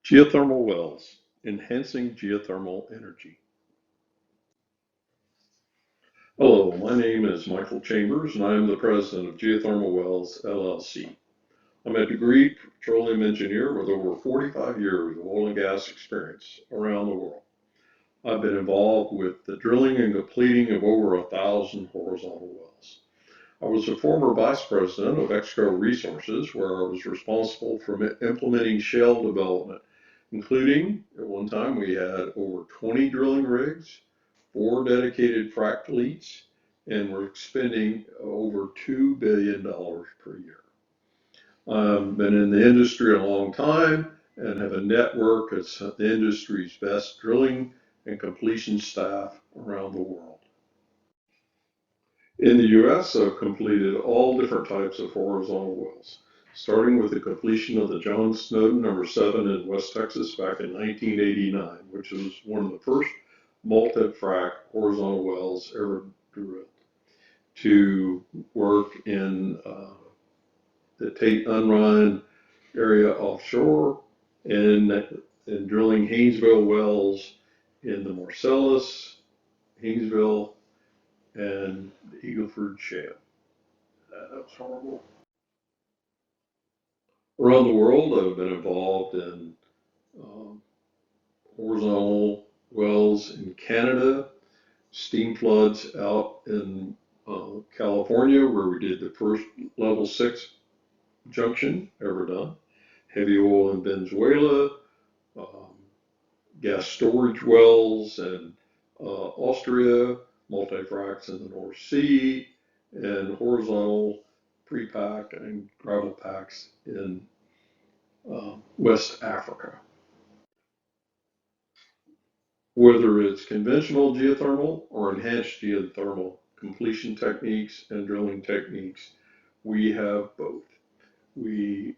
Geothermal wells, enhancing geothermal energy. Hello, my name is Michael Chambers and I am the president of Geothermal Wells, LLC. I'm a degreed petroleum engineer with over 45 years of oil and gas experience around the world. I've been involved with the drilling and completing of over 1,000 horizontal wells. I was a former vice president of Exco Resources, where I was responsible for implementing shale development, including at one time we had over 20 drilling rigs, 4 dedicated frac fleets, and we're spending over $2 billion per year. I've been in the industry a long time and have a network of the industry's best drilling and completion staff around the world. In the US, I've completed all different types of horizontal wells, starting with the completion of the John Snowden number 7 in West Texas back in 1989, which was one of the first multi-frac horizontal wells ever drilled, to work in the Tate Unrun area offshore and drilling Haynesville wells in the Marcellus, Haynesville, and the Eagle Ford Shale. That was horrible. Around the world, I've been involved in um, horizontal wells in Canada, steam floods out in California, where we did the first level 6 junction ever done, heavy oil in Venezuela, um, gas storage wells in Austria, multi-fracs in the North Sea, and horizontal pre-pack and gravel packs in West Africa. Whether it's conventional geothermal or enhanced geothermal completion techniques and drilling techniques, we have both. We,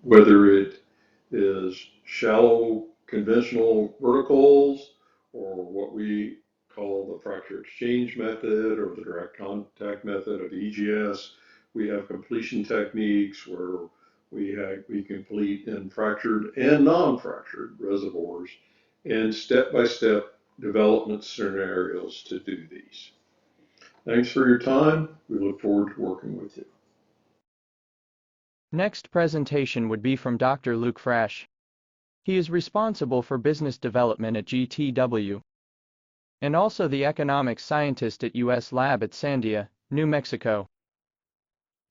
whether it is shallow conventional verticals or what we call the fracture exchange method or the direct contact method of EGS, we have completion techniques where we complete in fractured and non-fractured reservoirs and step-by-step development scenarios to do these. Thanks for your time. We look forward to working with you. Next presentation would be from Dr. Luke Frash. He is responsible for business development at GTW and also the economics scientist at US Lab at Sandia, New Mexico.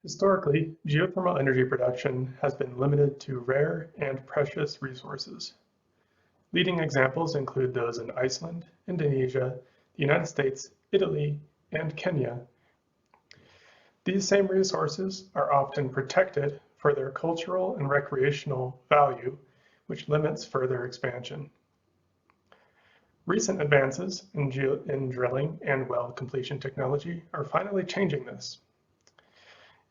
Historically, geothermal energy production has been limited to rare and precious resources. Leading examples include those in Iceland, Indonesia, the United States, Italy, and Kenya. These same resources are often protected for their cultural and recreational value, which limits further expansion. Recent advances in drilling and well completion technology are finally changing this.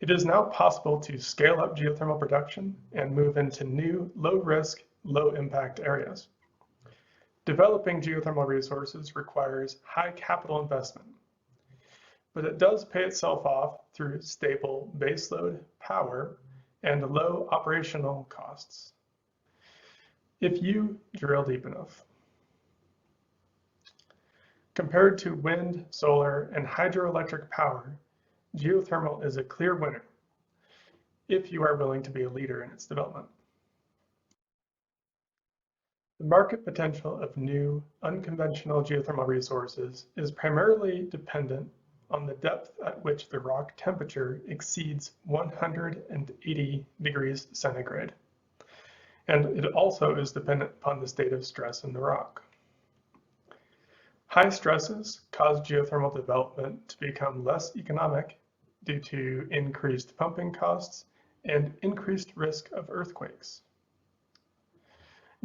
It is now possible to scale up geothermal production and move into new low-risk, low-impact areas. Developing geothermal resources requires high capital investment, but it does pay itself off through stable baseload power and low operational costs, if you drill deep enough. Compared to wind, solar, and hydroelectric power, geothermal is a clear winner if you are willing to be a leader in its development. The market potential of new, unconventional geothermal resources is primarily dependent on the depth at which the rock temperature exceeds 180 degrees centigrade. And it also is dependent upon the state of stress in the rock. High stresses cause geothermal development to become less economic due to increased pumping costs and increased risk of earthquakes.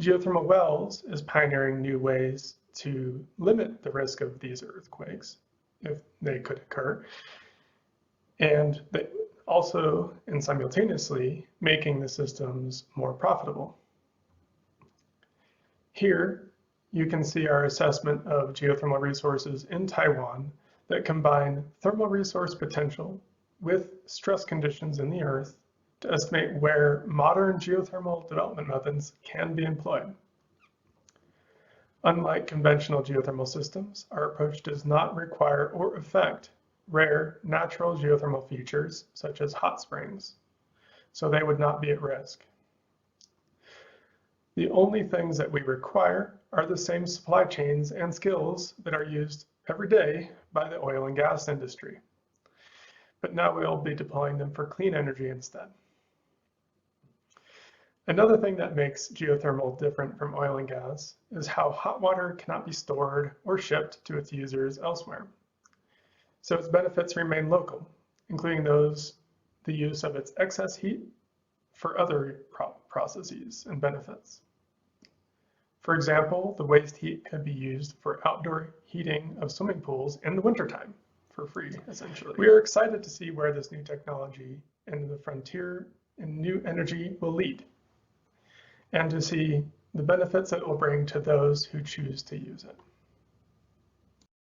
Geothermal wells is pioneering new ways to limit the risk of these earthquakes, if they could occur, and also and simultaneously making the systems more profitable. Here, you can see our assessment of geothermal resources in Taiwan that combine thermal resource potential with stress conditions in the earth to estimate where modern geothermal development methods can be employed. Unlike conventional geothermal systems, our approach does not require or affect rare natural geothermal features such as hot springs, so they would not be at risk. The only things that we require are the same supply chains and skills that are used every day by the oil and gas industry. But now we'll be deploying them for clean energy instead. Another thing that makes geothermal different from oil and gas is how hot water cannot be stored or shipped to its users elsewhere. So its benefits remain local, including the use of its excess heat for other processes and benefits. For example, the waste heat could be used for outdoor heating of swimming pools in the wintertime for free, essentially. We are excited to see where this new technology and the frontier in new energy will lead, and to see the benefits it will bring to those who choose to use it.